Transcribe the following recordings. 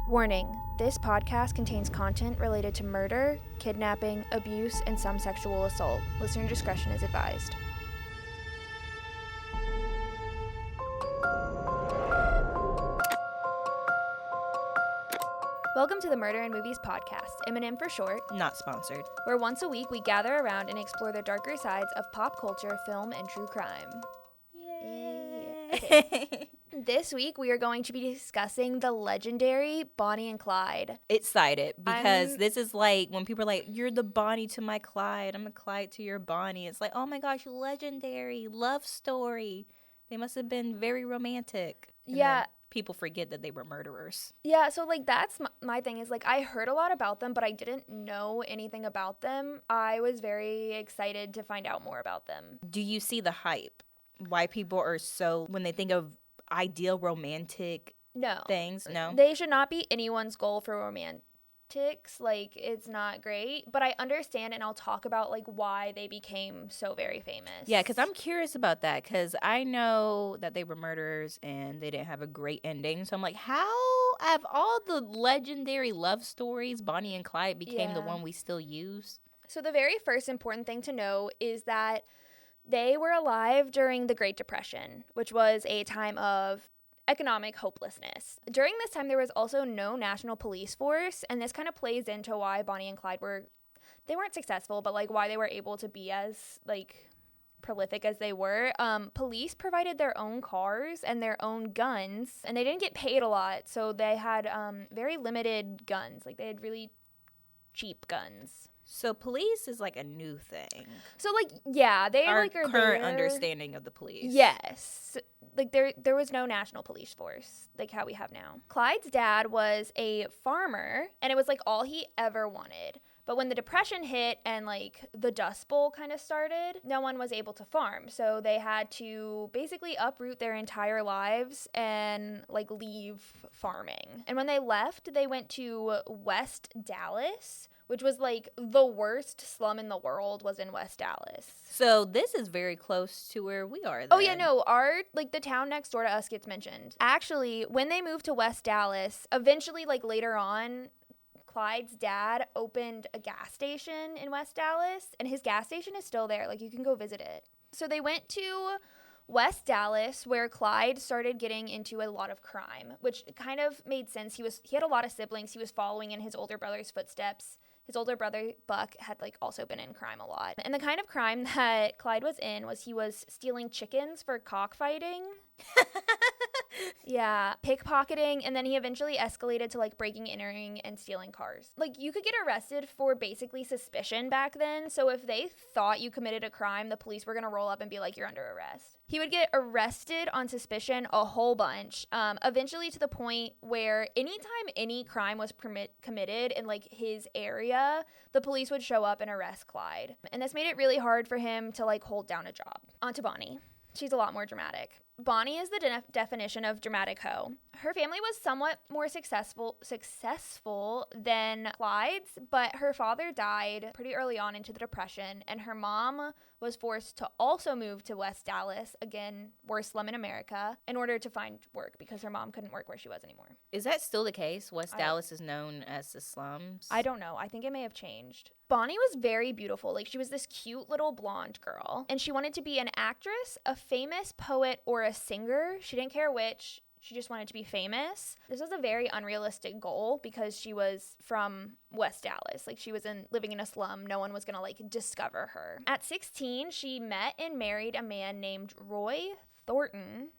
Warning, this podcast contains content related to murder, kidnapping, abuse, and some sexual assault. Listener discretion is advised. Welcome to the Murder and Movies Podcast, M&M for short, Not sponsored. where once a week we gather around and explore the darker sides of pop culture, film, and true crime. Yay! Okay. This week we are going to be discussing the legendary Bonnie and Clyde. Excited because this is like when people are like, you're the Bonnie to my Clyde, I'm a Clyde to your Bonnie. It's like, oh my gosh, legendary love story. They must have been very romantic. And then people forget that they were murderers. Yeah, so like that's my thing is like I heard a lot about them, but I didn't know anything about them. I was very excited to find out more about them. Do you see the hype? Why people are so, when they think of ideal romantic things? No. They should not be anyone's goal for romantics. Like, it's not great. But I understand, and I'll talk about, like, why they became so very famous. Yeah, because I'm curious about that, because I know that they were murderers and they didn't have a great ending. So I'm like, how, of all the legendary love stories, Bonnie and Clyde became the one we still use? So the very first important thing to know is that they were alive during the Great Depression, which was a time of economic hopelessness. During this time, there was also no national police force, and this kind of plays into why Bonnie and Clyde they weren't successful, but like why they were able to be as like prolific as they were. Police provided their own cars and their own guns, and they didn't get paid a lot, so they had very limited guns. Like they had really cheap guns. So police is like a new thing. So like, yeah, they Our like are current there. understanding of the police. Yes. Like there was no national police force like how we have now. Clyde's dad was a farmer, and it was like all he ever wanted. But when the Depression hit and like the Dust Bowl kind of started, no one was able to farm. So they had to basically uproot their entire lives and like leave farming. And when they left, they went to West Dallas, which was like the worst slum in the world was in West Dallas. So this is very close to where we are then. Oh yeah, no, the town next door to us gets mentioned. Actually, when they moved to West Dallas, eventually like later on, Clyde's dad opened a gas station in West Dallas, and his gas station is still there. Like, you can go visit it. So they went to West Dallas, where Clyde started getting into a lot of crime, which kind of made sense. He had a lot of siblings. He was following in his older brother's footsteps. His older brother, Buck, had like also been in crime a lot. And the kind of crime that Clyde was in was he was stealing chickens for cockfighting. Yeah, pickpocketing, and then he eventually escalated to like breaking, entering, and stealing cars. Like, you could get arrested for basically suspicion back then, so if they thought you committed a crime, the police were gonna roll up and be like, you're under arrest. He would get arrested on suspicion a whole bunch, eventually to the point where anytime any crime was committed in like his area, the police would show up and arrest Clyde. And this made it really hard for him to like hold down a job. On to Bonnie. She's a lot more dramatic. Bonnie is the definition of dramatic hoe. Her family was somewhat more successful than Clyde's, but her father died pretty early on into the Depression, and her mom was forced to also move to West Dallas, again, worst slum in America, in order to find work because her mom couldn't work where she was anymore. Is that still the case? West Dallas is known as the slums? I don't know. I think it may have changed. Bonnie was very beautiful. Like, she was this cute little blonde girl, and she wanted to be an actress, a famous poet, or a singer. She didn't care which. She just wanted to be famous. This was a very unrealistic goal because she was from West Dallas. Like, she was living in a slum. No one was going to like discover her. At 16, she met and married a man named Roy Thornton.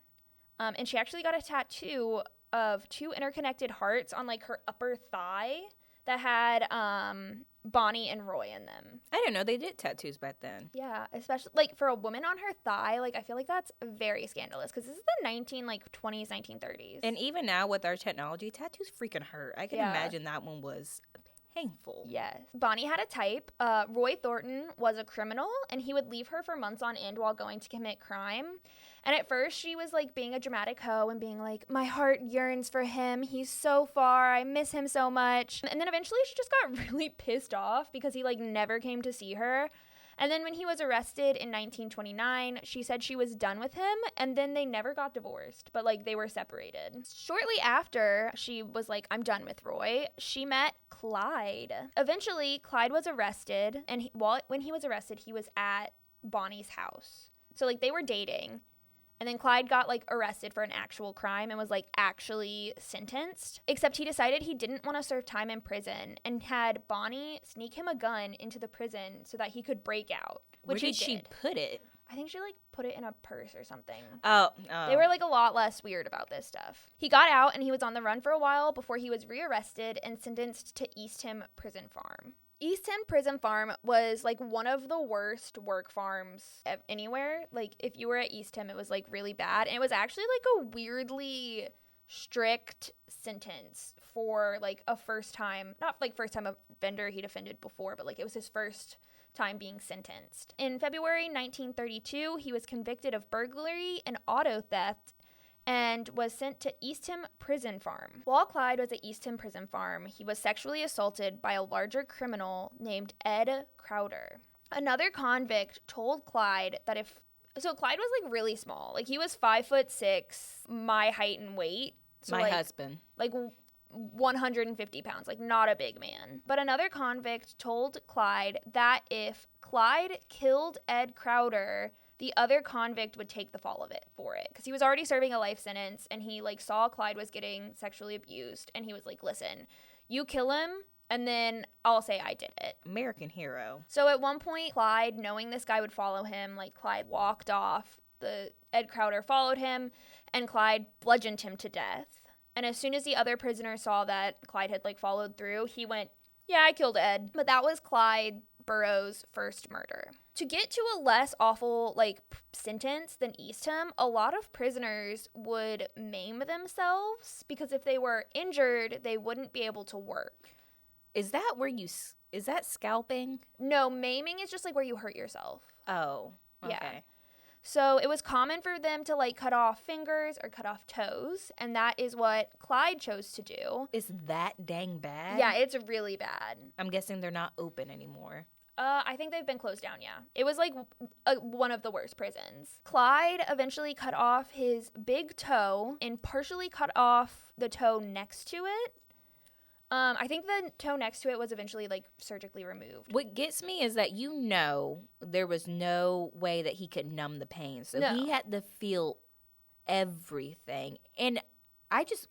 And she actually got a tattoo of two interconnected hearts on like her upper thigh that had Bonnie and Roy in them. I didn't know they did tattoos back then. Yeah, especially like for a woman on her thigh, like I feel like that's very scandalous because this is the 1920s, 1930s. And even now with our technology, tattoos freaking hurt. I can imagine that one was painful. Yes. Bonnie had a type. Roy Thornton was a criminal, and he would leave her for months on end while going to commit crime. And at first, she was like being a dramatic hoe and being like, my heart yearns for him. He's so far. I miss him so much. And then eventually she just got really pissed off because he like never came to see her. And then when he was arrested in 1929, she said she was done with him, and then they never got divorced, but like they were separated. Shortly after she was like, I'm done with Roy, she met Clyde. Eventually, Clyde was arrested, and when he was arrested, he was at Bonnie's house. So like they were dating. And then Clyde got, like, arrested for an actual crime and was, like, actually sentenced. Except he decided he didn't want to serve time in prison and had Bonnie sneak him a gun into the prison so that he could break out, which Where did she put it? I think she, like, put it in a purse or something. Oh. They were, like, a lot less weird about this stuff. He got out, and he was on the run for a while before he was rearrested and sentenced to Eastham Prison Farm. Eastham Prison Farm was, like, one of the worst work farms anywhere. Like, if you were at Eastham, it was, like, really bad. And it was actually, like, a weirdly strict sentence for, like, a first-time, not, like, first-time offender he'd offended before, but, like, it was his first time being sentenced. In February 1932, he was convicted of burglary and auto theft and was sent to Eastham Prison Farm. While Clyde was at Eastham Prison Farm, he was sexually assaulted by a larger criminal named Ed Crowder. Another convict told Clyde that Clyde was, like, really small. Like, he was 5'6", my height and weight. So, my husband. Like, 150 pounds, like, not a big man. But another convict told Clyde that if Clyde killed Ed Crowder, the other convict would take the fall of it for it, because he was already serving a life sentence, and he, like, saw Clyde was getting sexually abused, and he was like, listen, you kill him, and then I'll say I did it. American hero. So at one point, Clyde, knowing this guy would follow him, like, Clyde walked off. The Ed Crowder followed him, and Clyde bludgeoned him to death. And as soon as the other prisoner saw that Clyde had, like, followed through, he went, yeah, I killed Ed. But that was Clyde Burrows' first murder. To get to a less awful, like, sentence than Eastham, a lot of prisoners would maim themselves because if they were injured, they wouldn't be able to work. Is that is that scalping? No, maiming is just, like, where you hurt yourself. Oh, okay. Yeah. So it was common for them to, like, cut off fingers or cut off toes, and that is what Clyde chose to do. Is that dang bad? Yeah, it's really bad. I'm guessing they're not open anymore. I think they've been closed down, yeah. It was, like, one of the worst prisons. Clyde eventually cut off his big toe and partially cut off the toe next to it. I think the toe next to it was eventually, like, surgically removed. What gets me is that, there was no way that he could numb the pain. So No. he had to feel everything. And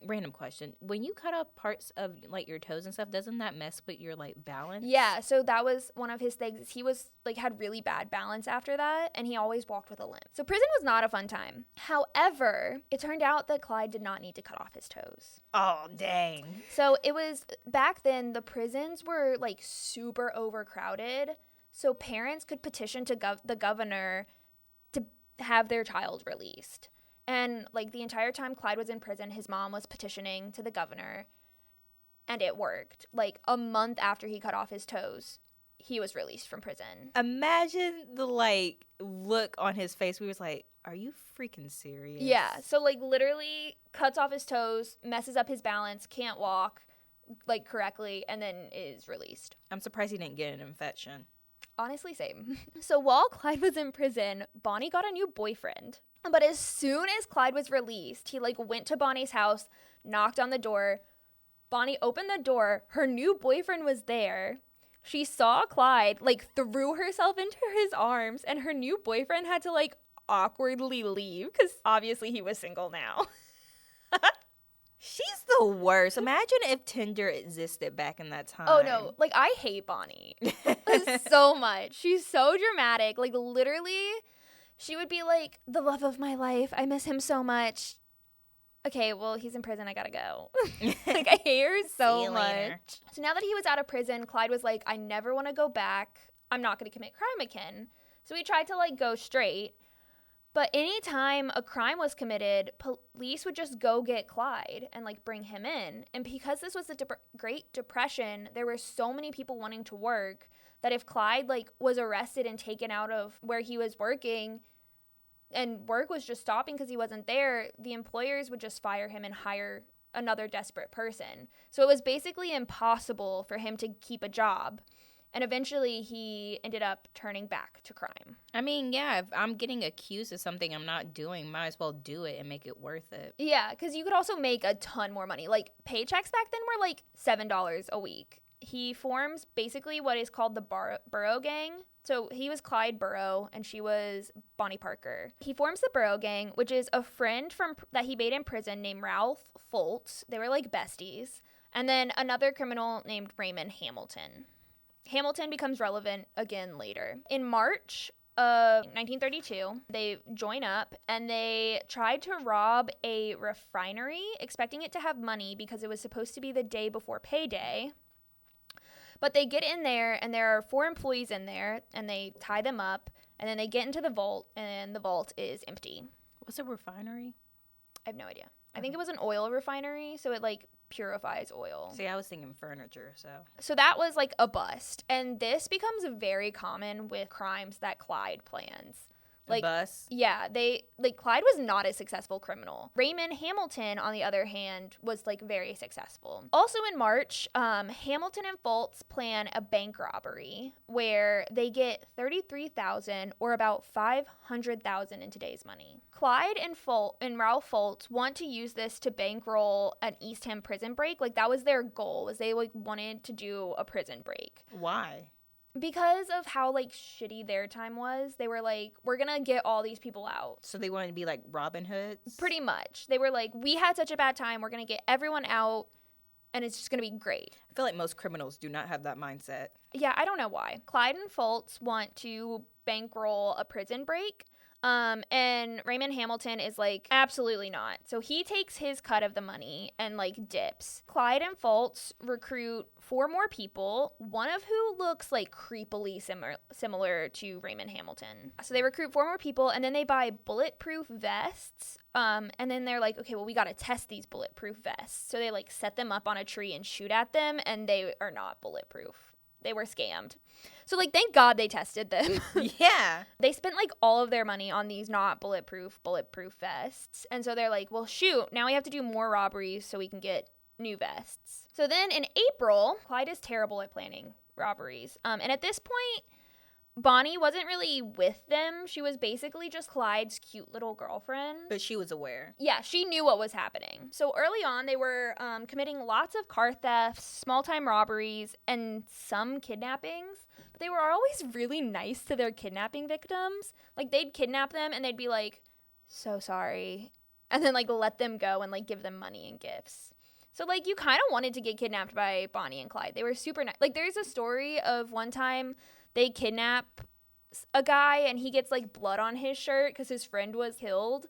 random question. When you cut off parts of, like, your toes and stuff, doesn't that mess with your, like, balance? Yeah, so that was one of his things. He was, like, had really bad balance after that, and he always walked with a limp. So prison was not a fun time. However, it turned out that Clyde did not need to cut off his toes. Oh, dang. So it was, back then, the prisons were, like, super overcrowded, so parents could petition to the governor to have their child released. And, like, the entire time Clyde was in prison, his mom was petitioning to the governor, and it worked. Like, a month after he cut off his toes, he was released from prison. Imagine the, like, look on his face. We was like, are you freaking serious? Yeah, so, like, literally cuts off his toes, messes up his balance, can't walk, like, correctly, and then is released. I'm surprised he didn't get an infection. Honestly, same. So while Clyde was in prison, Bonnie got a new boyfriend. But as soon as Clyde was released, he, like, went to Bonnie's house, knocked on the door. Bonnie opened the door. Her new boyfriend was there. She saw Clyde, like, threw herself into his arms, and her new boyfriend had to, like, awkwardly leave because obviously he was single now. She's the worst. Imagine if Tinder existed back in that time. Oh, no. Like, I hate Bonnie so much. She's so dramatic. Like, literally, she would be like, the love of my life. I miss him so much. Okay, well, he's in prison. I gotta go. Like, I hate her so much. So now that he was out of prison, Clyde was like, I never want to go back. I'm not going to commit crime again. So he tried to, like, go straight. But anytime a crime was committed, police would just go get Clyde and, like, bring him in. And because this was the Great Depression, there were so many people wanting to work that if Clyde, like, was arrested and taken out of where he was working and work was just stopping because he wasn't there, the employers would just fire him and hire another desperate person. So it was basically impossible for him to keep a job. And eventually he ended up turning back to crime. I mean, yeah, if I'm getting accused of something I'm not doing, might as well do it and make it worth it. Yeah, because you could also make a ton more money. Like, paychecks back then were like $7 a week. He forms basically what is called the Burrow Gang. So he was Clyde Burrow and she was Bonnie Parker. He forms the Burrow Gang, which is a friend that he made in prison named Ralph Foltz. They were like besties. And then another criminal named Raymond Hamilton. Hamilton becomes relevant again later. In March of 1932, they join up and they tried to rob a refinery, expecting it to have money because it was supposed to be the day before payday. But they get in there and there are 4 employees in there and they tie them up and then they get into the vault and the vault is empty. What's a refinery? I have no idea. I think it was an oil refinery, so it like purifies oil. See, I was thinking furniture, so. So that was like a bust. And this becomes very common with crimes that Clyde plans. Like, bus? Yeah, Clyde was not a successful criminal. Raymond Hamilton, on the other hand, was like very successful. Also in March, Hamilton and Foltz plan a bank robbery where they get $33,000 or about $500,000 in today's money. Clyde and Ralph Foltz want to use this to bankroll an East Ham prison break. Like, that was their goal, was they like wanted to do a prison break. Why? Because of how, like, shitty their time was, they were like, we're going to get all these people out. So they wanted to be like Robin Hoods? Pretty much. They were like, we had such a bad time. We're going to get everyone out, and it's just going to be great. I feel like most criminals do not have that mindset. Yeah, I don't know why. Clyde and Foltz want to bankroll a prison break. And Raymond Hamilton is like, absolutely not. So he takes his cut of the money and like dips. Clyde and Foltz recruit 4 more people, one of who looks like creepily similar to Raymond Hamilton. So they recruit 4 more people and then they buy bulletproof vests. And then they're like, okay, well, we got to test these bulletproof vests. So they like set them up on a tree and shoot at them, and they are not bulletproof. They were scammed. So, like, thank God they tested them. Yeah. They spent, like, all of their money on these not bulletproof vests. And so they're like, well, shoot, now we have to do more robberies so we can get new vests. So then in April, Clyde is terrible at planning robberies. And at this point, Bonnie wasn't really with them. She was basically just Clyde's cute little girlfriend. But she was aware. Yeah, she knew what was happening. So early on, they were committing lots of car thefts, small-time robberies, and some kidnappings. But they were always really nice to their kidnapping victims. Like, they'd kidnap them, and they'd be like, so sorry. And then, like, let them go and, like, give them money and gifts. So, like, you kind of wanted to get kidnapped by Bonnie and Clyde. They were super nice. Like, there's a story of one time they kidnap a guy and he gets like blood on his shirt because his friend was killed.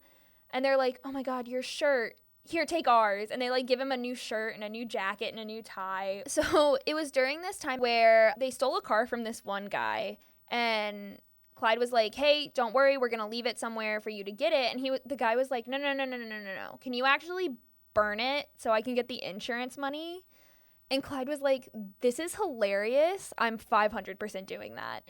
And they're like, oh my God, your shirt. Here, take ours. And they like give him a new shirt and a new jacket and a new tie. So it was during this time where they stole a car from this one guy. And Clyde was like, hey, don't worry. We're going to leave it somewhere for you to get it. And the guy was like, no. Can you actually burn it so I can get the insurance money? And Clyde was like, this is hilarious. I'm 500% doing that.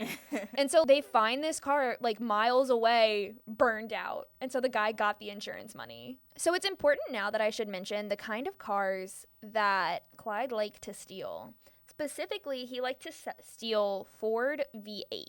And so they find this car like miles away, burned out. And so the guy got the insurance money. So it's important now that I should mention the kind of cars that Clyde liked to steal. Specifically, he liked to steal Ford V8s.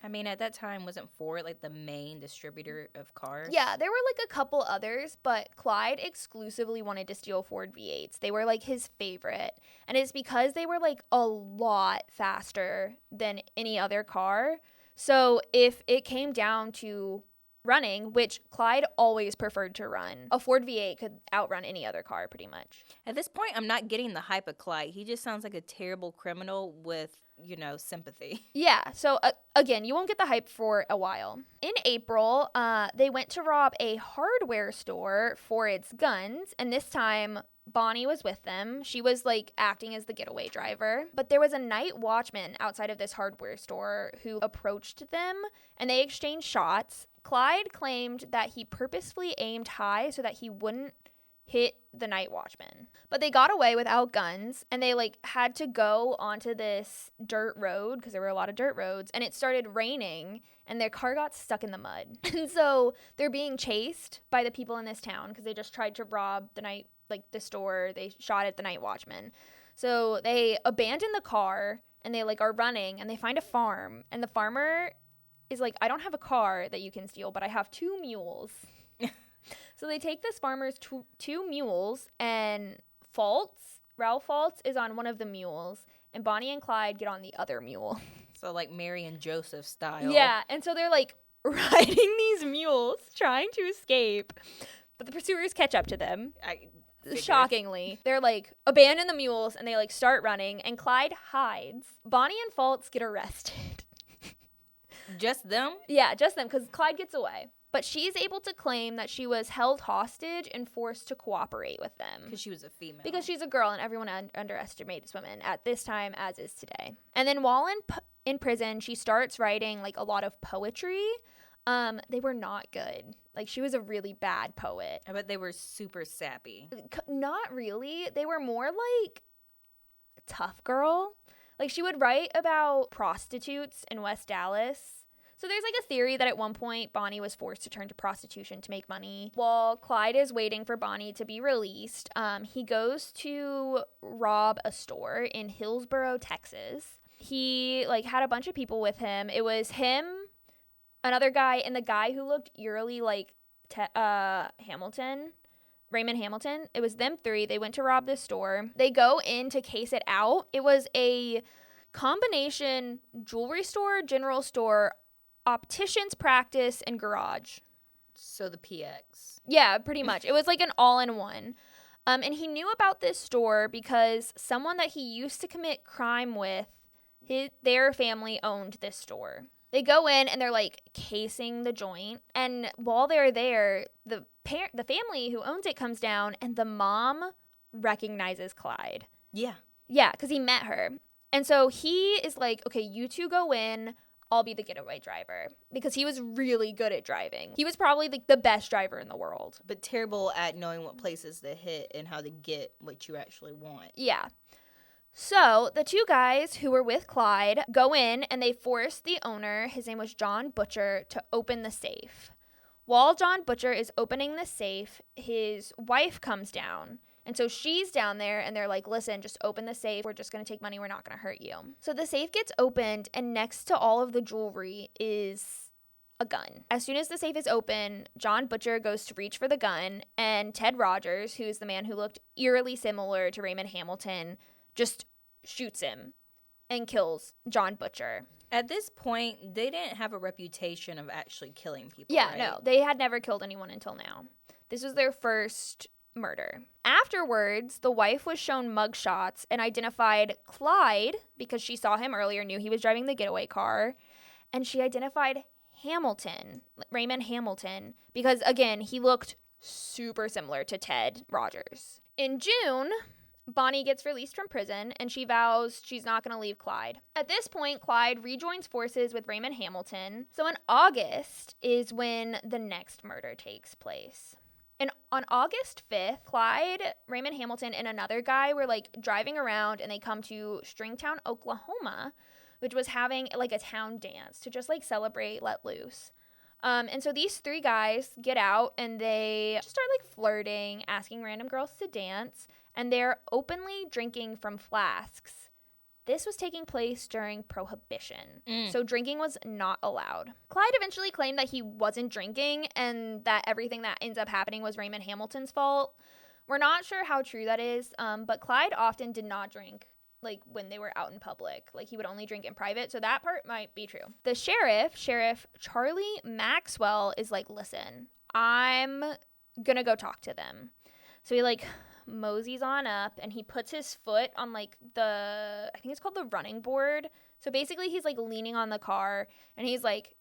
I mean, at that time, wasn't Ford like the main distributor of cars? Yeah, there were like a couple others, but Clyde exclusively wanted to steal Ford V8s. They were like his favorite. And it's because they were like a lot faster than any other car. So if it came down to running, which Clyde always preferred to run, a Ford V8 could outrun any other car pretty much. At this point, I'm not getting the hype of Clyde. He just sounds like a terrible criminal with, sympathy. Yeah, so again, you won't get the hype for a while. In April, they went to rob a hardware store for its guns, and this time Bonnie was with them. She was like acting as the getaway driver. But there was a night watchman outside of this hardware store who approached them, and they exchanged shots. Clyde claimed that he purposefully aimed high so that he wouldn't hit the night watchman. But they got away without guns, and they like had to go onto this dirt road because there were a lot of dirt roads, and it started raining and their car got stuck in the mud. And so they're being chased by the people in this town because they just tried to rob the store. They shot at the night watchman. So they abandon the car and they like are running and they find a farm, and the farmer is like, I don't have a car that you can steal, but I have 2 mules. So they take this farmer's two mules, and Ralph Fultz is on one of the mules, and Bonnie and Clyde get on the other mule. So like Mary and Joseph style. Yeah, and so they're like riding these mules trying to escape, but the pursuers catch up to them. Shockingly, they're like abandon the mules, and they like start running, and Clyde hides. Bonnie and Fultz get arrested. Just them? Yeah, just them, because Clyde gets away. But she's able to claim that she was held hostage and forced to cooperate with them. Because she was a female. Because she's a girl, and everyone underestimates women at this time, as is today. And then while in prison, she starts writing like a lot of poetry. They were not good. Like, she was a really bad poet. I bet they were super sappy. Not really. They were more like tough girl. Like, she would write about prostitutes in West Dallas. So there's like a theory that at one point Bonnie was forced to turn to prostitution to make money. While Clyde is waiting for Bonnie to be released, he goes to rob a store in Hillsboro, Texas. He like had a bunch of people with him. It was him, another guy, and the guy who looked eerily like Raymond Hamilton. It was them 3. They went to rob this store. They go in to case it out. It was a combination jewelry store, general store, optician's practice, and garage. So the PX. Yeah, pretty much. It was like an all-in-one. And he knew about this store because someone that he used to commit crime with, their family owned this store. They go in and they're like casing the joint. And while they're there, the family who owns it comes down, and the mom recognizes Clyde. Yeah. Yeah, because he met her. And so he is like, okay, you 2 go in. I'll be the getaway driver, because he was really good at driving. He was probably like the best driver in the world. But terrible at knowing what places to hit and how to get what you actually want. Yeah. So the 2 guys who were with Clyde go in, and they force the owner, his name was John Butcher, to open the safe. While John Butcher is opening the safe, his wife comes down. And so she's down there, and they're like, listen, just open the safe. We're just going to take money. We're not going to hurt you. So the safe gets opened, and next to all of the jewelry is a gun. As soon as the safe is open, John Butcher goes to reach for the gun, and Ted Rogers, who's the man who looked eerily similar to Raymond Hamilton, just shoots him and kills John Butcher. At this point, they didn't have a reputation of actually killing people. Yeah, right? No. They had never killed anyone until now. This was their first murder. Afterwards, the wife was shown mugshots and identified Clyde because she saw him earlier, knew he was driving the getaway car, and she identified Raymond Hamilton, because again, he looked super similar to Ted Rogers. In June, Bonnie gets released from prison, and she vows she's not going to leave Clyde. At this point, Clyde rejoins forces with Raymond Hamilton. So in August is when the next murder takes place. And on August 5th, Clyde, Raymond Hamilton, and another guy were like driving around, and they come to Stringtown, Oklahoma, which was having like a town dance to just like celebrate Let Loose. And so these 3 guys get out, and they just start like flirting, asking random girls to dance, and they're openly drinking from flasks. This was taking place during Prohibition, so drinking was not allowed. Clyde eventually claimed that he wasn't drinking and that everything that ends up happening was Raymond Hamilton's fault. We're not sure how true that is, but Clyde often did not drink, like, when they were out in public. Like, he would only drink in private, so that part might be true. The Sheriff Charlie Maxwell, is like, listen, I'm gonna go talk to them. So he, like, moseys on up, and he puts his foot on like I think it's called the running board. So basically he's like leaning on the car, and he's like,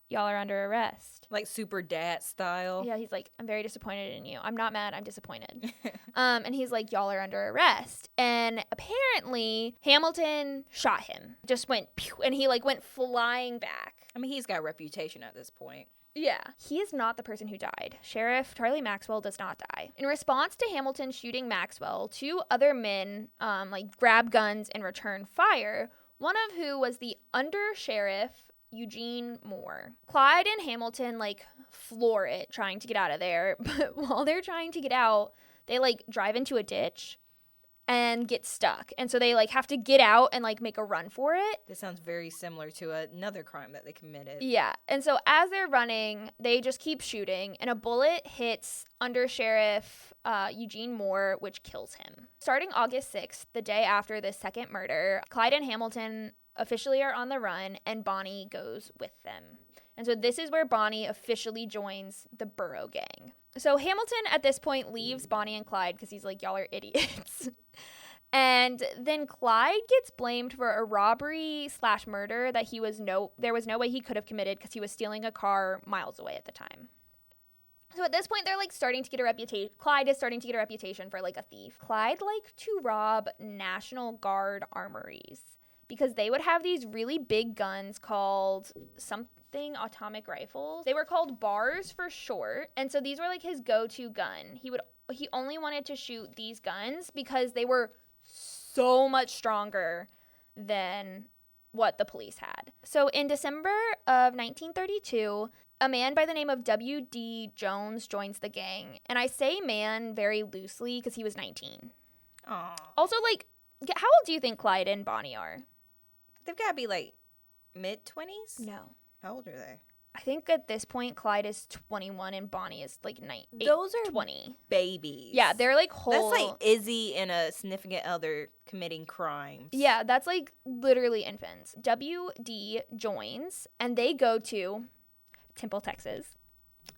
y'all are under arrest. Like super dad style. Yeah, he's like, I'm very disappointed in you. I'm not mad, I'm disappointed. And he's like, y'all are under arrest. And apparently Hamilton shot him. Just went pew, and he like went flying back. I mean, he's got a reputation at this point. Yeah. He is not the person who died. Sheriff Charlie Maxwell does not die. In response to Hamilton shooting Maxwell, 2 other men grab guns and return fire, one of who was the under-sheriff Eugene Moore. Clyde and Hamilton floor it trying to get out of there, but while they're trying to get out, they drive into a ditch, and get stuck. And so they like have to get out and like make a run for it. This sounds very similar to another crime that they committed. Yeah. And so as they're running, they just keep shooting, and a bullet hits Under Sheriff Eugene Moore, which kills him. Starting August 6th, the day after this second murder, Clyde and Hamilton officially are on the run, and Bonnie goes with them. And so this is where Bonnie officially joins the Borough Gang. So Hamilton at this point leaves Bonnie and Clyde because he's like, y'all are idiots. And then Clyde gets blamed for a robbery/murder that there was no way he could have committed because he was stealing a car miles away at the time. So at this point, they're like starting to get a reputation. Clyde is starting to get a reputation for like a thief. Clyde liked to rob National Guard armories because they would have these really big guns called something atomic rifles. They were called bars for short. And so these were like his go-to gun. He only wanted to shoot these guns because they were so much stronger than what the police had. So in December of 1932, a man by the name of W.D. Jones joins the gang. And I say man very loosely because he was 19. Aww. Also, like, how old do you think Clyde and Bonnie are? They've got to be like mid-20s? No. How old are they? I think at this point, Clyde is 21 and Bonnie is like 19. Those are 20. Babies. Yeah, they're like whole. That's like Izzy and a significant other committing crimes. Yeah, that's like literally infants. W.D. joins, and they go to Temple, Texas.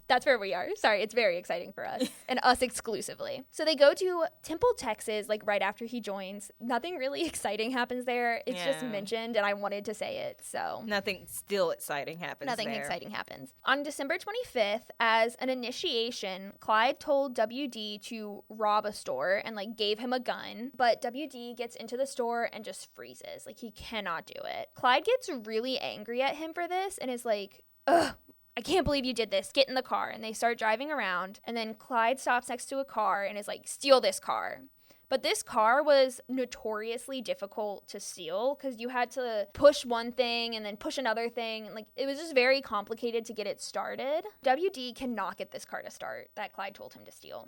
That's where we are. Sorry, it's very exciting for us and us exclusively. So they go to Temple, Texas, like right after he joins. Nothing really exciting happens there. It's just mentioned, and I wanted to say it, so. Nothing still exciting happens Nothing there. exciting happens. On December 25th, as an initiation, Clyde told WD to rob a store and like gave him a gun, but WD gets into the store and just freezes. Like he cannot do it. Clyde gets really angry at him for this and is like, ugh, I can't believe you did this. Get in the car. And they start driving around. And then Clyde stops next to a car and is like, steal this car. But this car was notoriously difficult to steal because you had to push one thing and then push another thing. And like it was just very complicated to get it started. WD cannot get this car to start that Clyde told him to steal.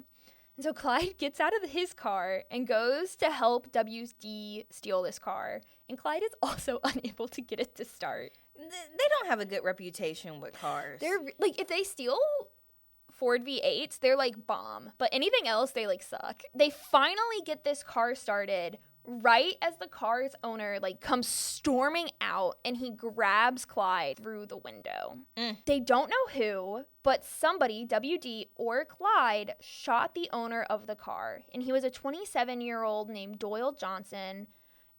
And so Clyde gets out of his car and goes to help WD steal this car. And Clyde is also unable to get it to start. They don't have a good reputation with cars. They're like, if they steal Ford V8s, they're like bomb. But anything else, they like suck. They finally get this car started right as the car's owner like comes storming out and he grabs Clyde through the window. They don't know who, but somebody, WD or Clyde, shot the owner of the car. And he was a 27-year-old named Doyle Johnson.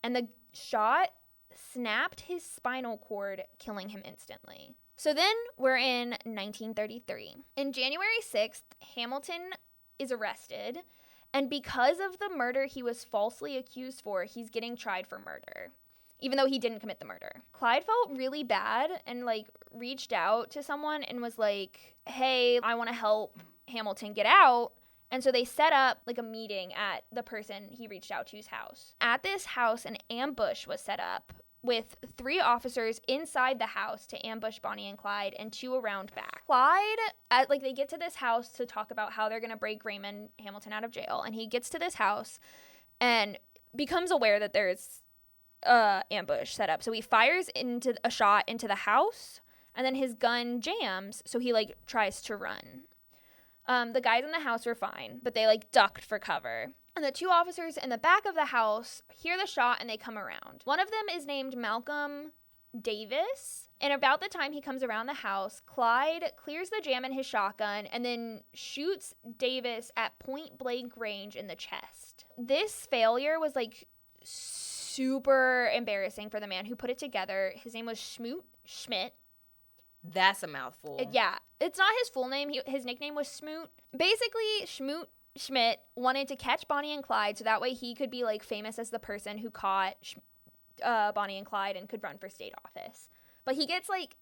And the shot snapped his spinal cord, killing him instantly. So then we're in 1933. In January 6th, Hamilton is arrested, and because of the murder he was falsely accused for, he's getting tried for murder, even though he didn't commit the murder. Clyde felt really bad and like reached out to someone and was like, hey, I want to help Hamilton get out. And so they set up like a meeting at the person he reached out to's house. At this house, an ambush was set up with 3 officers inside the house to ambush Bonnie and Clyde and 2 around back. Clyde, they get to this house to talk about how they're going to break Raymond Hamilton out of jail. And he gets to this house and becomes aware that there's ambush set up. So he fires into a shot into the house and then his gun jams. So he like tries to run. The guys in the house were fine, but they like ducked for cover. And the 2 officers in the back of the house hear the shot and they come around. One of them is named Malcolm Davis. And about the time he comes around the house, Clyde clears the jam in his shotgun and then shoots Davis at point blank range in the chest. This failure was like super embarrassing for the man who put it together. His name was Schmidt. That's a mouthful. Yeah, it's not his full name. His nickname was Smoot. Basically, Schmidt wanted to catch Bonnie and Clyde so that way he could be like famous as the person who caught Bonnie and Clyde and could run for state office. But he gets like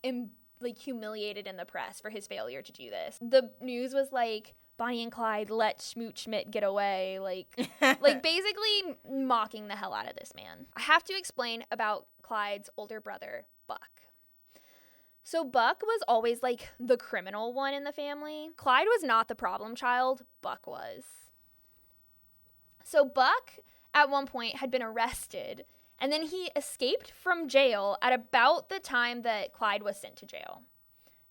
humiliated in the press for his failure to do this. The news was like, Bonnie and Clyde let Schmidt get away, like basically mocking the hell out of this man. I have to explain about Clyde's older brother, Buck. So Buck was always like the criminal one in the family. Clyde was not the problem child, Buck was. So Buck at one point had been arrested. And then he escaped from jail at about the time that Clyde was sent to jail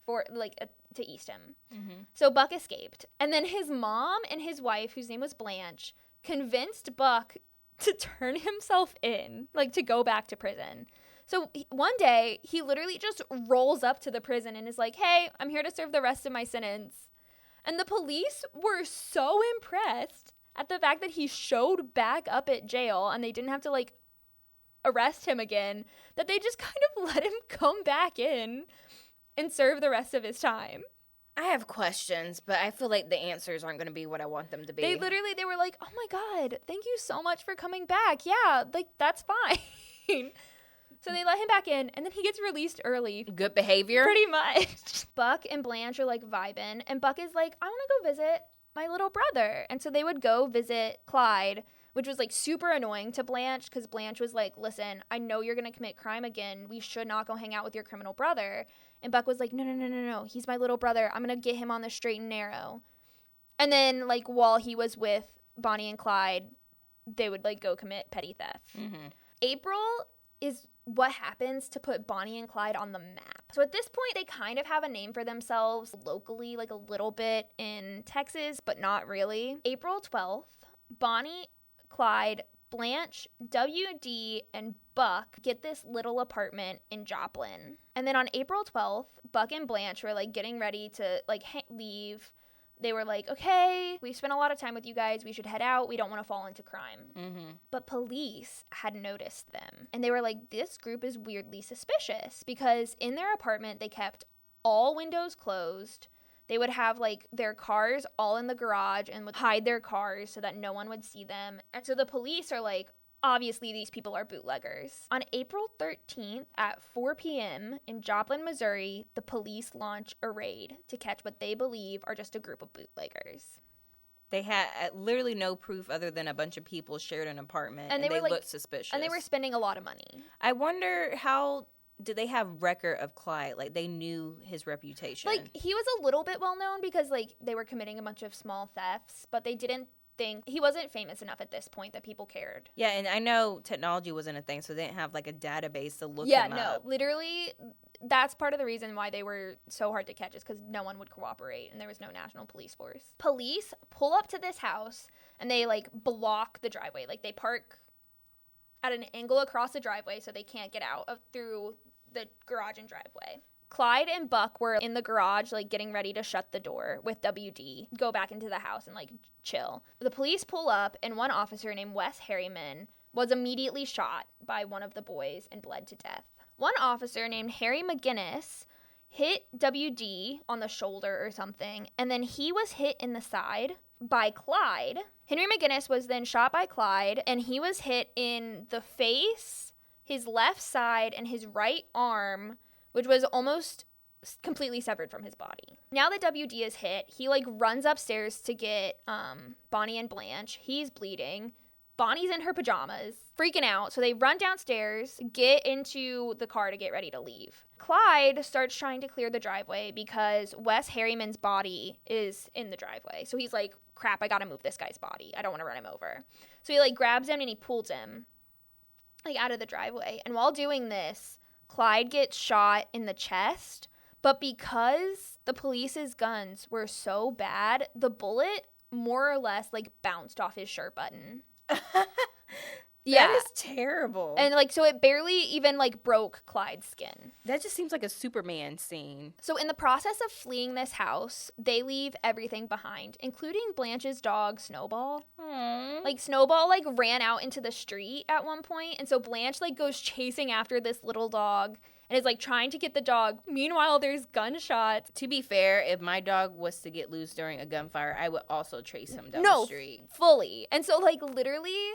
for, to Eastham. Mm-hmm. So Buck escaped. And then his mom and his wife, whose name was Blanche, convinced Buck to turn himself in, to go back to prison. So one day, he literally just rolls up to the prison and is like, hey, I'm here to serve the rest of my sentence. And the police were so impressed at the fact that he showed back up at jail and they didn't have to, arrest him again, that they just kind of let him come back in and serve the rest of his time. I have questions, but I feel like the answers aren't going to be what I want them to be. They were like, oh my God, thank you so much for coming back. Yeah, that's fine. So they let him back in, and then he gets released early. Good behavior? Pretty much. Buck and Blanche are, vibing, and Buck is like, I want to go visit my little brother. And so they would go visit Clyde, which was, super annoying to Blanche, because Blanche was like, listen, I know you're going to commit crime again. We should not go hang out with your criminal brother. And Buck was like, no. He's my little brother. I'm going to get him on the straight and narrow. And then, while he was with Bonnie and Clyde, they would, go commit petty theft. Mm-hmm. April is what happens to put Bonnie and Clyde on the map. So at this point, they kind of have a name for themselves locally, a little bit in Texas, but not really. April 12th, Bonnie, Clyde, Blanche, WD, and Buck get this little apartment in Joplin. And then on April 12th, Buck and Blanche were, getting ready to, leave. They were like, okay, we've spent a lot of time with you guys. We should head out. We don't want to fall into crime. Mm-hmm. But police had noticed them. And they were like, this group is weirdly suspicious, because in their apartment, they kept all windows closed. They would have, their cars all in the garage and would hide their cars so that no one would see them. And so the police are like, obviously, these people are bootleggers. On April 13th at 4 p.m. in Joplin, Missouri, the police launch a raid to catch what they believe are just a group of bootleggers. They had literally no proof other than a bunch of people shared an apartment, and they looked suspicious. And they were spending a lot of money. I wonder how... Did they have record of Clyde? They knew his reputation. He was a little bit well known because, they were committing a bunch of small thefts, but they didn't think... He wasn't famous enough at this point that people cared. Yeah, and I know technology wasn't a thing, so they didn't have, a database to look him up. Yeah, no. Literally, that's part of the reason why they were so hard to catch, is because no one would cooperate, and there was no national police force. Police pull up to this house, and they, block the driveway. They park at an angle across the driveway so they can't get out through the garage and driveway. Clyde and Buck were in the garage, getting ready to shut the door with WD, go back into the house and, chill. The police pull up, and one officer named Wes Harriman was immediately shot by one of the boys and bled to death. One officer named Harry McGinnis hit WD on the shoulder or something, and then he was hit in the side by Clyde. Henry McGinnis was then shot by Clyde, and he was hit in the face, his left side, and his right arm, which was almost completely severed from his body. Now that WD is hit, he runs upstairs to get Bonnie and Blanche. He's bleeding. Bonnie's in her pajamas, freaking out. So they run downstairs, get into the car to get ready to leave. Clyde starts trying to clear the driveway because Wes Harriman's body is in the driveway. So he's like, crap, I gotta move this guy's body. I don't want to run him over. So he grabs him and he pulls him out of the driveway. And while doing this, Clyde gets shot in the chest. But because the police's guns were so bad, the bullet more or less bounced off his shirt button. That is terrible. And so it barely even broke Clyde's skin. That just seems like a Superman scene. So in the process of fleeing this house, they leave everything behind, including Blanche's dog, Snowball. Aww. Snowball ran out into the street at one point, and so Blanche goes chasing after this little dog and is trying to get the dog. Meanwhile, there's gunshots. To be fair, if my dog was to get loose during a gunfire, I would also chase him down the street. Fully. And so literally,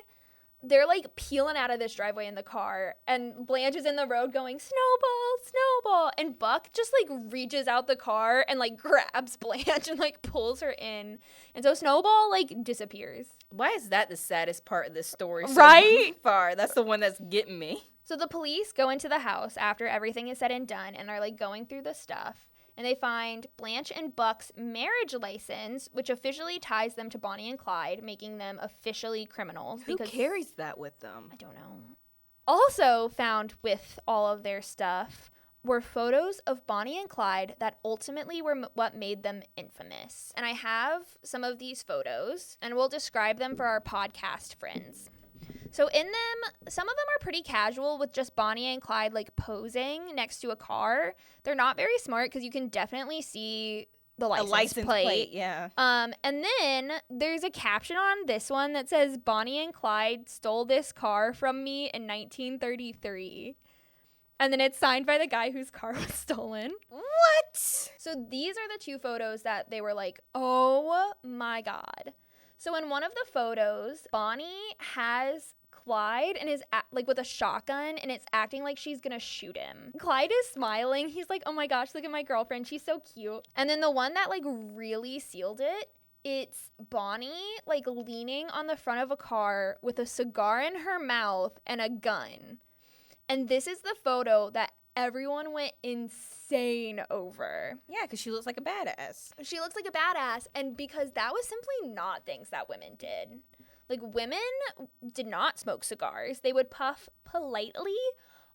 they're peeling out of this driveway in the car, and Blanche is in the road going, Snowball, Snowball. And Buck just reaches out the car and grabs Blanche and pulls her in. And so Snowball disappears. Why is that the saddest part of this story so right? far? That's the one that's getting me. So the police go into the house after everything is said and done and are going through the stuff. And they find Blanche and Buck's marriage license, which officially ties them to Bonnie and Clyde, making them officially criminals. Who carries that with them? I don't know. Also found with all of their stuff were photos of Bonnie and Clyde that ultimately were what made them infamous. And I have some of these photos, and we'll describe them for our podcast friends. So in them, some of them are pretty casual with just Bonnie and Clyde like posing next to a car. They're not very smart because you can definitely see the license plate. Yeah. And then there's a caption on this one that says, Bonnie and Clyde stole this car from me in 1933. And then it's signed by the guy whose car was stolen. What? So these are the two photos that they were like, oh my God. So in one of the photos, Bonnie has Clyde and is like with a shotgun, and it's acting like she's gonna shoot him. Clyde is smiling. He's like, oh my gosh, look at my girlfriend. She's so cute. And then the one that like really sealed it, it's Bonnie like leaning on the front of a car with a cigar in her mouth and a gun. And this is the photo that everyone went insane over. Yeah, because she looks like a badass. She looks like a badass, and because that was simply not things that women did. Like, women did not smoke cigars. They would puff politely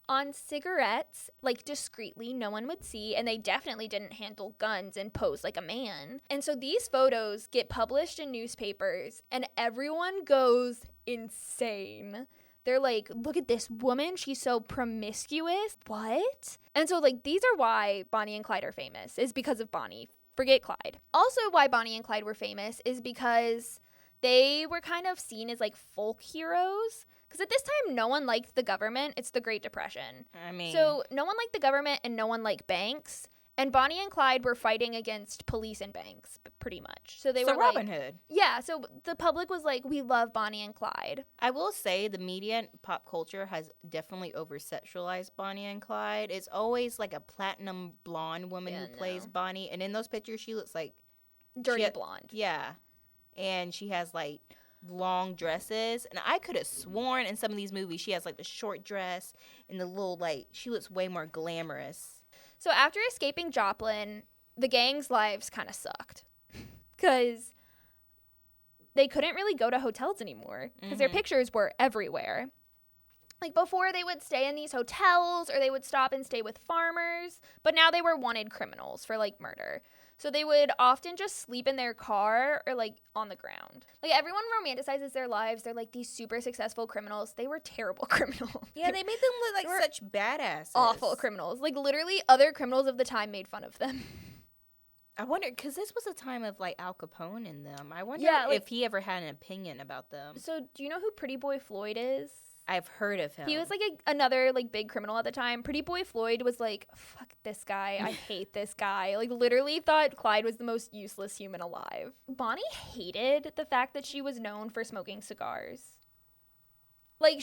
on cigarettes, like discreetly, no one would see, and they definitely didn't handle guns and pose like a man. And so these photos get published in newspapers, and everyone goes insane. They're like, look at this woman. She's so promiscuous. What? And so, like, these are why Bonnie and Clyde are famous, is because of Bonnie. Forget Clyde. Also, why Bonnie and Clyde were famous is because they were kind of seen as, like, folk heroes. Because at this time, no one liked the government. It's the Great Depression. So no one liked the government and no one liked banks. And Bonnie and Clyde were fighting against police and banks, pretty much. So they were Robin like, Hood. Yeah, so the public was like, we love Bonnie and Clyde. I will say the media and pop culture has definitely over-sexualized Bonnie and Clyde. It's always like a platinum blonde woman who plays Bonnie. And in those pictures, she looks like... Dirty blonde. Yeah. And she has like long dresses. And I could have sworn in some of these movies she has like the short dress and the little like... She looks way more glamorous. So after escaping Joplin, the gang's lives kind of sucked because they couldn't really go to hotels anymore because their pictures were everywhere. Like before, they would stay in these hotels or they would stop and stay with farmers, but now they were wanted criminals for like murder. So they would often just sleep in their car or like on the ground. Like everyone romanticizes their lives. They're like these super successful criminals. They were terrible criminals. Yeah, they made them look like such badasses. Awful criminals. Like literally other criminals of the time made fun of them. I wonder, because this was a time of like Al Capone in them. I wonder if he ever had an opinion about them. So do you know who Pretty Boy Floyd is? I've heard of him. He was like another like big criminal at the time. Pretty Boy Floyd was like, fuck this guy. I hate this guy. Like literally thought Clyde was the most useless human alive. Bonnie hated the fact that she was known for smoking cigars. Like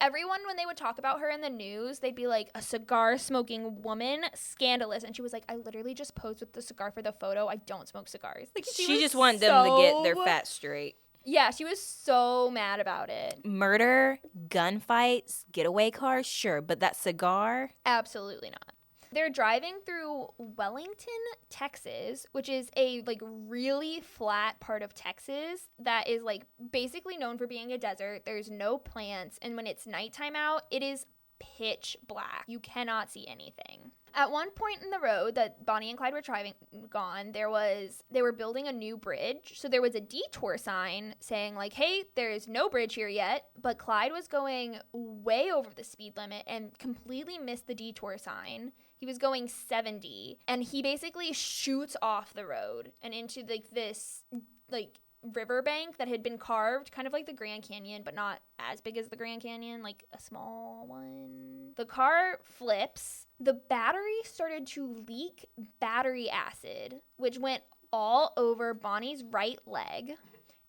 everyone, when they would talk about her in the news, they'd be like, a cigar smoking woman, scandalous. And she was like, I literally just posed with the cigar for the photo. I don't smoke cigars. Like she just wanted them to get their fat straight. Yeah, she was so mad about it. Murder, gunfights, getaway cars, sure, but that cigar? Absolutely not. They're driving through Wellington, Texas, which is a like really flat part of Texas that is like basically known for being a desert. There's no plants, and when it's nighttime out, it is pitch black. You cannot see anything. At one point in the road that Bonnie and Clyde were driving on, they were building a new bridge. So there was a detour sign saying like, hey, there's no bridge here yet. But Clyde was going way over the speed limit and completely missed the detour sign. He was going 70, and he basically shoots off the road and into like this like riverbank that had been carved, kind of like the Grand Canyon, but not as big as the Grand Canyon, like a small one. The car flips. The battery started to leak battery acid, which went all over Bonnie's right leg,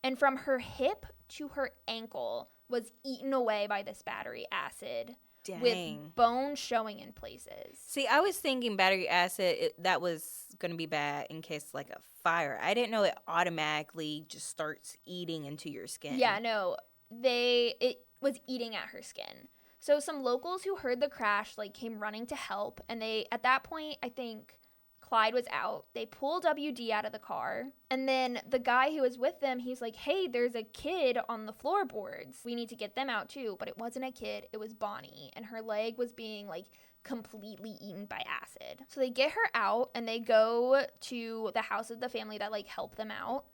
and from her hip to her ankle was eaten away by this battery acid. Dang. With bone showing in places. See, I was thinking battery acid, that was going to be bad in case like a fire. I didn't know it automatically just starts eating into your skin. Yeah, no. It was eating at her skin. So some locals who heard the crash like came running to help, and at that point, I think Clyde was out. They pull WD out of the car. And then the guy who was with them, he's like, hey, there's a kid on the floorboards. We need to get them out too. But it wasn't a kid. It was Bonnie. And her leg was being like completely eaten by acid. So they get her out and they go to the house of the family that like helped them out.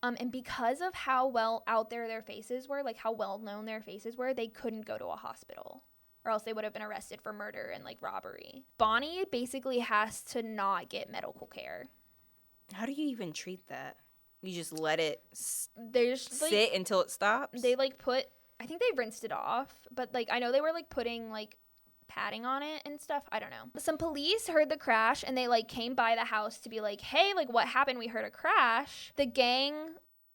And because of how well out there their faces were, like how well known their faces were, they couldn't go to a hospital, or else they would have been arrested for murder and like robbery. Bonnie basically has to not get medical care. How do you even treat that? You just let it sit until it stops? They like I think they rinsed it off, but like I know they were like putting like padding on it and stuff. I don't know. Some police heard the crash and they like came by the house to be like, hey, like what happened? We heard a crash. The gang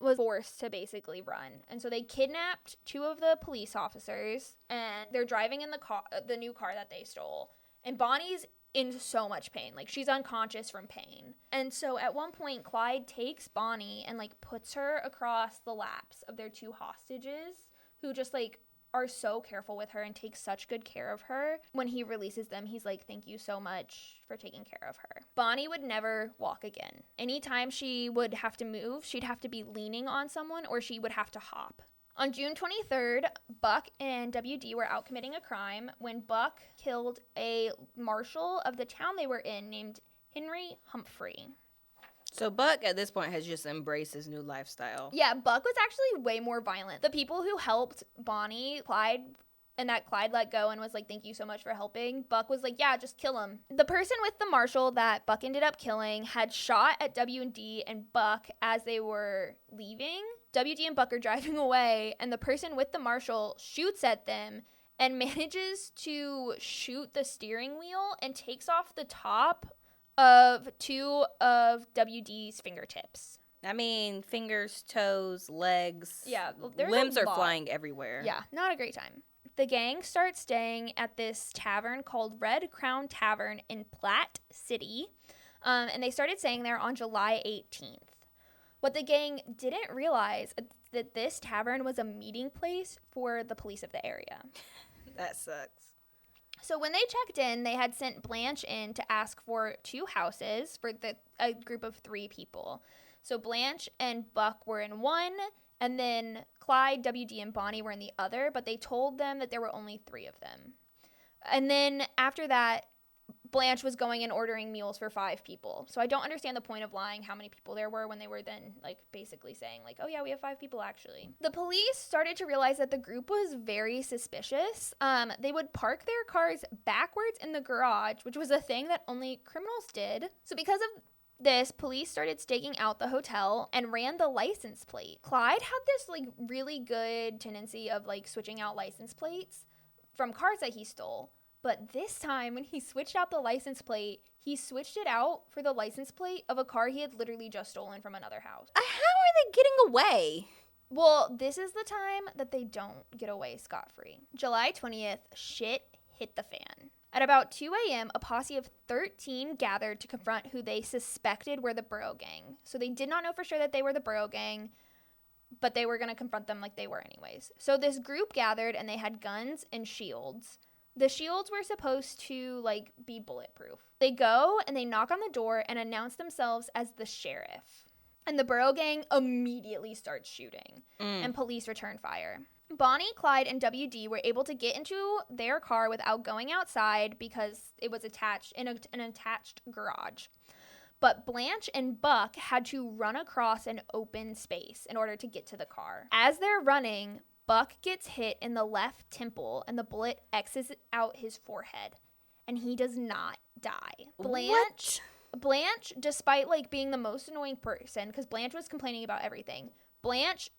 was forced to basically run. And so they kidnapped 2 of the police officers and they're driving in the new car that they stole. And Bonnie's in so much pain. Like she's unconscious from pain. And so at one point, Clyde takes Bonnie and like puts her across the laps of their 2 hostages who just like are so careful with her and take such good care of her. When he releases them, he's like, thank you so much for taking care of her. Bonnie would never walk again. Anytime she would have to move, she'd have to be leaning on someone or she would have to hop. On June 23rd, Buck and WD were out committing a crime when Buck killed a marshal of the town they were in named Henry Humphrey. So Buck at this point has just embraced his new lifestyle. Yeah, Buck was actually way more violent. The people who helped Bonnie, Clyde, and that Clyde let go and was like, thank you so much for helping, Buck was like, yeah, just kill him. The person with the marshal that Buck ended up killing had shot at W&D and Buck as they were leaving. WD and Buck are driving away, and the person with the marshal shoots at them and manages to shoot the steering wheel and takes off the top of 2 of WD's fingertips. I mean, fingers, toes, legs. Yeah, limbs are flying everywhere. Yeah, not a great time. The gang starts staying at this tavern called Red Crown Tavern in Platte City, and they started staying there on July 18th. What the gang didn't realize is that this tavern was a meeting place for the police of the area. That sucks. So when they checked in, they had sent Blanche in to ask for 2 houses for a group of 3 people. So Blanche and Buck were in one, and then Clyde, WD, and Bonnie were in the other, but they told them that there were only 3 of them. And then after that, Blanche was going and ordering meals for 5 people. So I don't understand the point of lying how many people there were when they were then like basically saying like, oh yeah, we have 5 people actually. The police started to realize that the group was very suspicious. They would park their cars backwards in the garage, which was a thing that only criminals did. So because of this, police started staking out the hotel and ran the license plate. Clyde had this like really good tendency of like switching out license plates from cars that he stole. But this time, when he switched out the license plate, he switched it out for the license plate of a car he had literally just stolen from another house. How are they getting away? Well, this is the time that they don't get away scot-free. July 20th, shit hit the fan. At about 2 a.m., a posse of 13 gathered to confront who they suspected were the Borough Gang. So they did not know for sure that they were the Borough Gang, but they were going to confront them like they were anyways. So this group gathered, and they had guns and shields. The shields were supposed to, like, be bulletproof. They go and they knock on the door and announce themselves as the sheriff. And the Borough Gang immediately starts shooting. And police return fire. Bonnie, Clyde, and WD were able to get into their car without going outside because it was attached in an attached garage. But Blanche and Buck had to run across an open space in order to get to the car. As they're running, Buck gets hit in the left temple, and the bullet exits out his forehead, and he does not die. Blanche, despite, like, being the most annoying person, because Blanche was complaining about everything, Blanche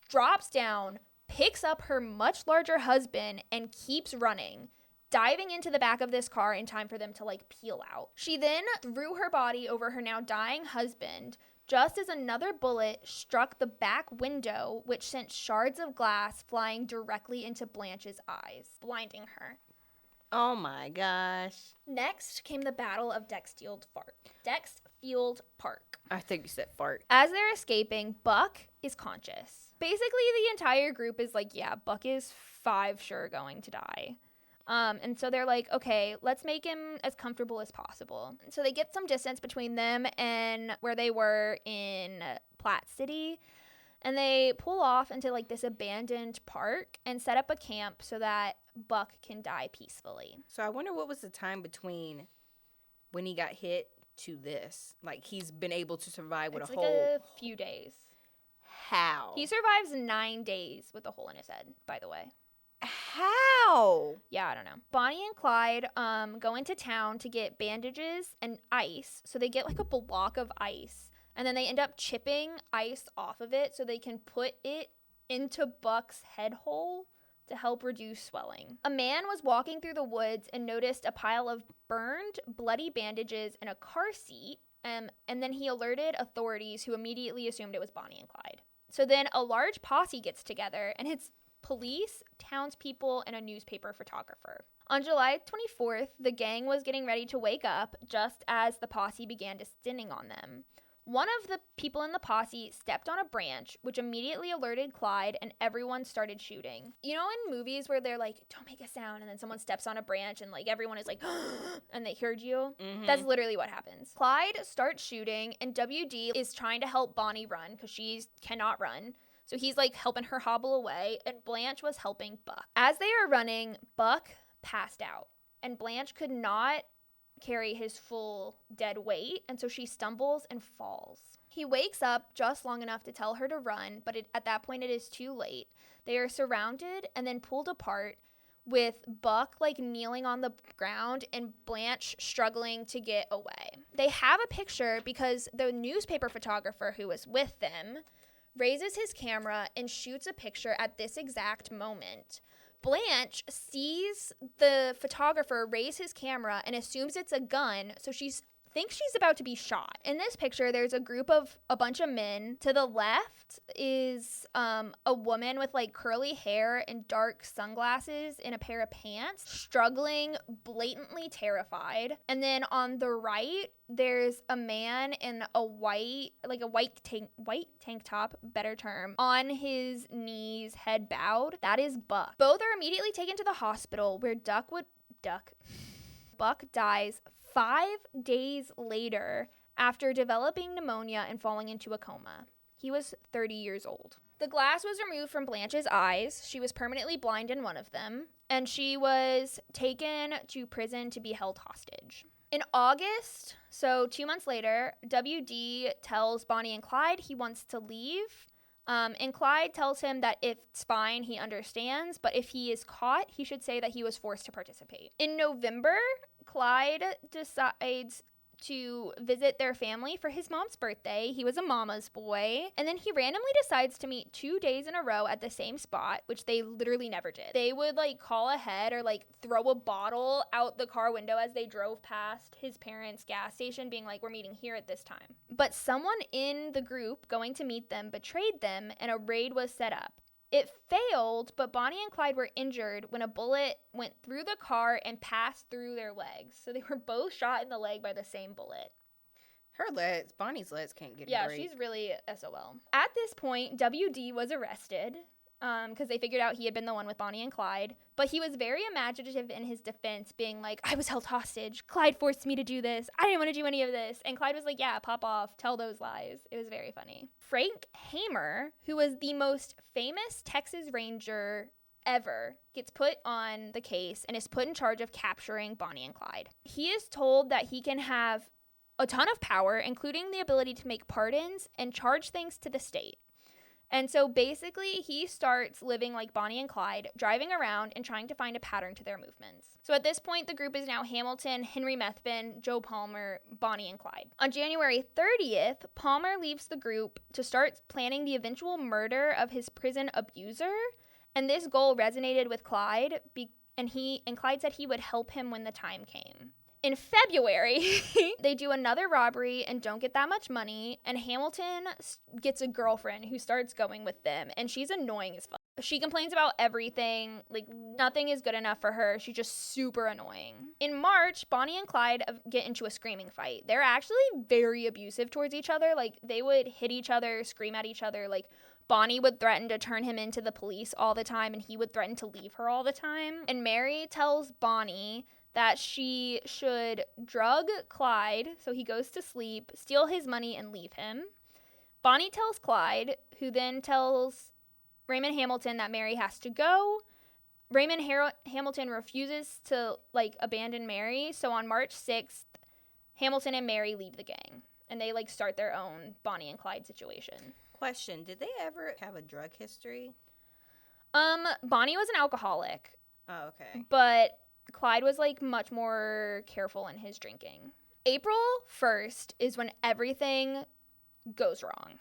drops down, picks up her much larger husband, and keeps running, diving into the back of this car in time for them to, like, peel out. She then threw her body over her now dying husband, just as another bullet struck the back window, which sent shards of glass flying directly into Blanche's eyes, blinding her. Oh my gosh. Next came the Battle of Dexfield Park. I think you said fart. As they're escaping, Buck is conscious. Basically, the entire group is like, yeah, Buck is 5 sure going to die. And so they're like, okay, let's make him as comfortable as possible. So they get some distance between them and where they were in Platte City. And they pull off into like this abandoned park and set up a camp so that Buck can die peacefully. So I wonder what was the time between when he got hit to this. Like, he's been able to survive with it's a like hole. a few days. How? He survives 9 days with a hole in his head, by the way. How? Yeah, I don't know. Bonnie and Clyde go into town to get bandages and ice. So they get like a block of ice. And then they end up chipping ice off of it so they can put it into Buck's head hole to help reduce swelling. A man was walking through the woods and noticed a pile of burned, bloody bandages in a car seat. And then he alerted authorities, who immediately assumed it was Bonnie and Clyde. So then a large posse gets together, and it's police, townspeople, and a newspaper photographer. On July 24th, the gang was getting ready to wake up just as the posse began descending on them. One of the people in the posse stepped on a branch, which immediately alerted Clyde, and everyone started shooting. You know in movies where they're like, don't make a sound, and then someone steps on a branch, and like everyone is like, and they heard you? Mm-hmm. That's literally what happens. Clyde starts shooting, and WD is trying to help Bonnie run, because she cannot run. So he's like helping her hobble away, and Blanche was helping Buck. As they are running, Buck passed out, and Blanche could not carry his full dead weight, and so she stumbles and falls. He wakes up just long enough to tell her to run, but at that point it is too late. They are surrounded and then pulled apart, with Buck like kneeling on the ground and Blanche struggling to get away. They have a picture because the newspaper photographer who was with them raises his camera and shoots a picture at this exact moment. Blanche sees the photographer raise his camera and assumes it's a gun, so she thinks she's about to be shot. In this picture, there's a group of a bunch of men. To the left is a woman with like curly hair and dark sunglasses in a pair of pants, struggling, blatantly terrified. And then on the right, there's a man in a white tank top, better term, on his knees, head bowed. That is Buck. Both are immediately taken to the hospital where Buck dies 5 days later after developing pneumonia and falling into a coma. He was 30 years old. The glass was removed from Blanche's eyes. She was permanently blind in one of them, and she was taken to prison to be held hostage. In August, so 2 months later, WD tells Bonnie and Clyde he wants to leave. And Clyde tells him that if it's fine, he understands, but if he is caught, he should say that he was forced to participate. In November, Clyde decides to visit their family for his mom's birthday. He was a mama's boy. And then he randomly decides to meet 2 days in a row at the same spot, which they literally never did. They would like call ahead or like throw a bottle out the car window as they drove past his parents' gas station, being like, we're meeting here at this time. But someone in the group going to meet them betrayed them, and a raid was set up. It failed, but Bonnie and Clyde were injured when a bullet went through the car and passed through their legs. So they were both shot in the leg by the same bullet. Bonnie's legs can't get a break. Yeah, she's really SOL. At this point, WD was arrested because they figured out he had been the one with Bonnie and Clyde. But he was very imaginative in his defense, being like, I was held hostage. Clyde forced me to do this. I didn't want to do any of this. And Clyde was like, yeah, pop off. Tell those lies. It was very funny. Frank Hamer, who was the most famous Texas Ranger ever, gets put on the case and is put in charge of capturing Bonnie and Clyde. He is told that he can have a ton of power, including the ability to make pardons and charge things to the state. And so basically he starts living like Bonnie and Clyde, driving around and trying to find a pattern to their movements. So at this point, the group is now Hamilton, Henry Methvin, Joe Palmer, Bonnie, and Clyde. On January 30th, Palmer leaves the group to start planning the eventual murder of his prison abuser. And this goal resonated with Clyde, and Clyde said he would help him when the time came. In February, they do another robbery and don't get that much money, and Hamilton gets a girlfriend who starts going with them, and she's annoying as fuck. She complains about everything, like nothing is good enough for her. She's just super annoying. In March, Bonnie and Clyde get into a screaming fight. They're actually very abusive towards each other. Like, they would hit each other, scream at each other, like Bonnie would threaten to turn him into the police all the time, and he would threaten to leave her all the time. And Mary tells Bonnie that she should drug Clyde so he goes to sleep, steal his money, and leave him. Bonnie tells Clyde, who then tells Raymond Hamilton that Mary has to go. Raymond Hamilton refuses to, abandon Mary. So on March 6th, Hamilton and Mary leave the gang. And they, start their own Bonnie and Clyde situation. Question, did they ever have a drug history? Bonnie was an alcoholic. Oh, okay. But Clyde was, much more careful in his drinking. April 1st is when everything goes wrong.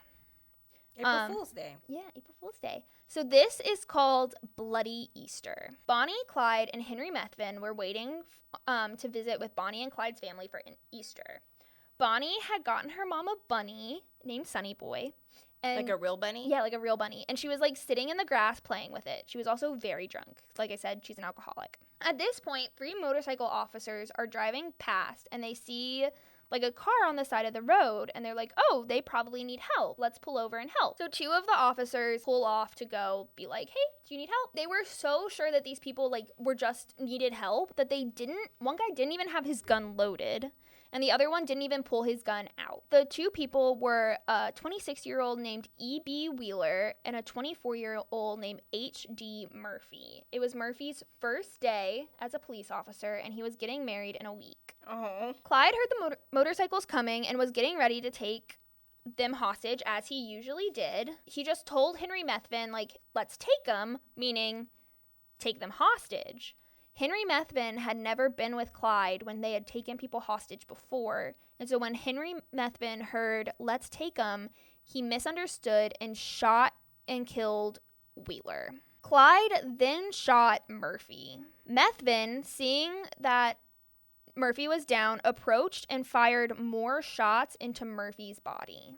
April Fool's Day. Yeah, April Fool's Day. So this is called Bloody Easter. Bonnie, Clyde, and Henry Methvin were waiting to visit with Bonnie and Clyde's family for Easter. Bonnie had gotten her mom a bunny named Sunny Boy. And, like a real bunny? Yeah, like a real bunny. And she was, sitting in the grass playing with it. She was also very drunk. Like I said, she's an alcoholic. At this point, 3 motorcycle officers are driving past, and they see, a car on the side of the road. And they're like, oh, they probably need help. Let's pull over and help. So 2 of the officers pull off to go be like, hey, do you need help? They were so sure that these people, were just needed help that one guy didn't even have his gun loaded. And the other one didn't even pull his gun out. The 2 people were a 26-year-old named E.B. Wheeler and a 24-year-old named H.D. Murphy. It was Murphy's first day as a police officer, and he was getting married in a week. Oh. Clyde heard the motorcycles coming and was getting ready to take them hostage, as he usually did. He just told Henry Methvin, let's take them, meaning take them hostage. Henry Methvin had never been with Clyde when they had taken people hostage before, and so when Henry Methvin heard, let's take them, he misunderstood and shot and killed Wheeler. Clyde then shot Murphy. Methvin, seeing that Murphy was down, approached and fired more shots into Murphy's body,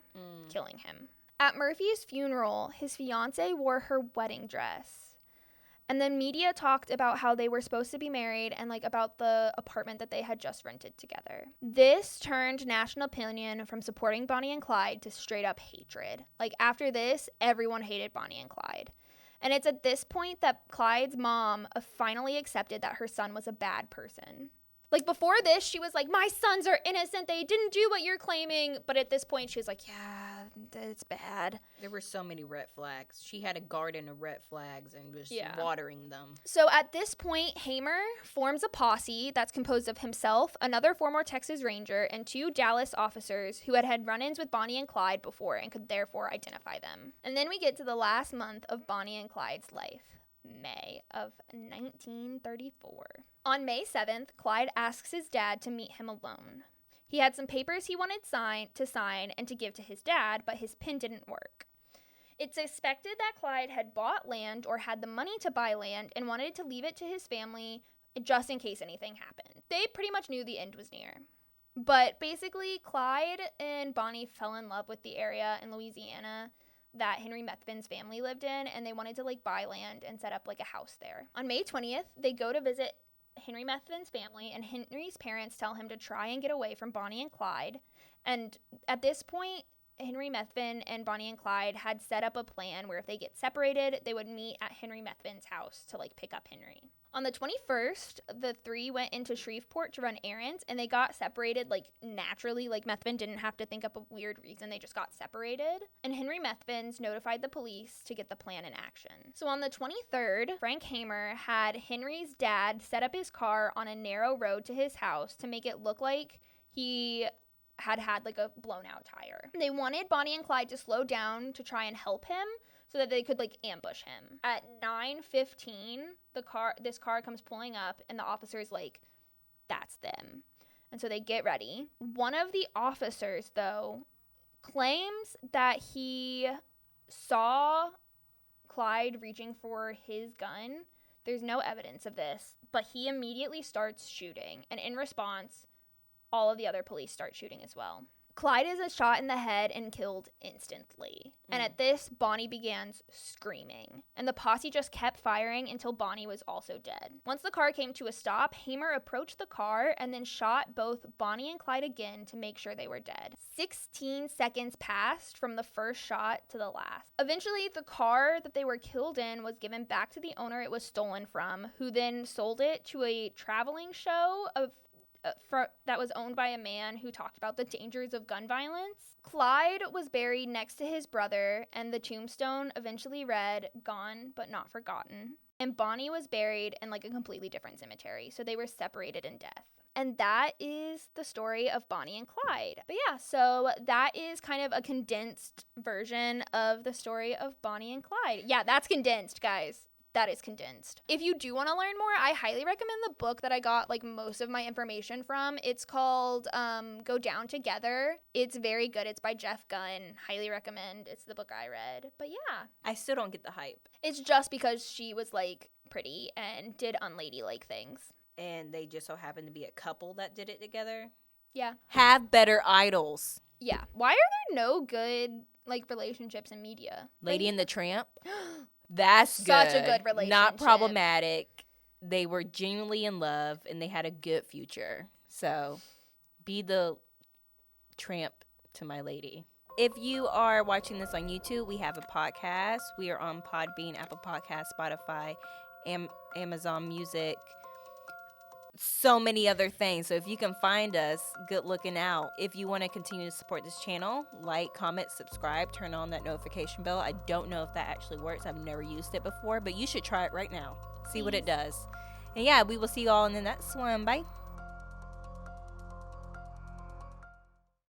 killing him. At Murphy's funeral, his fiancée wore her wedding dress. And then media talked about how they were supposed to be married and, about the apartment that they had just rented together. This turned national opinion from supporting Bonnie and Clyde to straight up hatred. After this, everyone hated Bonnie and Clyde. And it's at this point that Clyde's mom finally accepted that her son was a bad person. Before this, she was like, my sons are innocent. They didn't do what you're claiming. But at this point, she was like, yeah, it's bad. There were so many red flags. She had a garden of red flags and was watering them. So at this point, Hamer forms a posse that's composed of himself, another former Texas Ranger, and 2 Dallas officers who had had-run-ins with Bonnie and Clyde before and could therefore identify them. And then we get to the last month of Bonnie and Clyde's life. May of 1934. On May 7th, Clyde asks his dad to meet him alone. He had some papers he wanted to sign and to give to his dad, but his pen didn't work. It's suspected that Clyde had bought land or had the money to buy land and wanted to leave it to his family just in case anything happened. They pretty much knew the end was near. But basically, Clyde and Bonnie fell in love with the area in Louisiana that Henry Methvin's family lived in, and they wanted to buy land and set up a house there. On May 20th, they go to visit Henry Methvin's family, and Henry's parents tell him to try and get away from Bonnie and Clyde. And at this point, Henry Methvin and Bonnie and Clyde had set up a plan where if they get separated, they would meet at Henry Methvin's house to pick up Henry. On the 21st, the 3 went into Shreveport to run errands, and they got separated naturally. Methvin didn't have to think up a weird reason. They just got separated. And Henry Methvin's notified the police to get the plan in action. So on the 23rd, Frank Hamer had Henry's dad set up his car on a narrow road to his house to make it look like he had a blown out tire. They wanted Bonnie and Clyde to slow down to try and help him so that they could ambush him. At 9:15, this car comes pulling up, and the officer's like, that's them. And so they get ready. One of the officers, though, claims that he saw Clyde reaching for his gun. There's no evidence of this, but he immediately starts shooting. And in response, all of the other police start shooting as well. Clyde is shot in the head and killed instantly. And at this, Bonnie begins screaming. And the posse just kept firing until Bonnie was also dead. Once the car came to a stop, Hamer approached the car and then shot both Bonnie and Clyde again to make sure they were dead. 16 seconds passed from the first shot to the last. Eventually, the car that they were killed in was given back to the owner it was stolen from, who then sold it to a traveling show that was owned by a man who talked about the dangers of gun violence. Clyde was buried next to his brother, and the tombstone eventually read, "Gone but not forgotten." And Bonnie was buried in like a completely different cemetery, so they were separated in death. And that is the story of Bonnie and Clyde. But yeah, so that is kind of a condensed version of the story of Bonnie and Clyde. Yeah, that's condensed, guys. That is condensed. If you do want to learn more, I highly recommend the book that I got like most of my information from. It's called Go Down Together. It's very good. It's by Jeff Gunn. Highly recommend. It's the book I read. But yeah. I still don't get the hype. It's just because she was like pretty and did unladylike things. And they just so happened to be a couple that did it together. Yeah. Have better idols. Yeah. Why are there no good like relationships in media? Lady and the Tramp. That's such a good relationship. Not problematic. They were genuinely in love and they had a good future. So be the tramp to my lady. If you are watching this on YouTube, we have a podcast. We are on Podbean, Apple Podcasts, Spotify, Amazon Music, so many other things. So if you can find us, good looking out. If you want to continue to support this channel, like, comment, subscribe, turn on that notification bell. I don't know if that actually works. I've never used it before, but you should try it right now. See what it does. And yeah, we will see you all in the next one. Bye.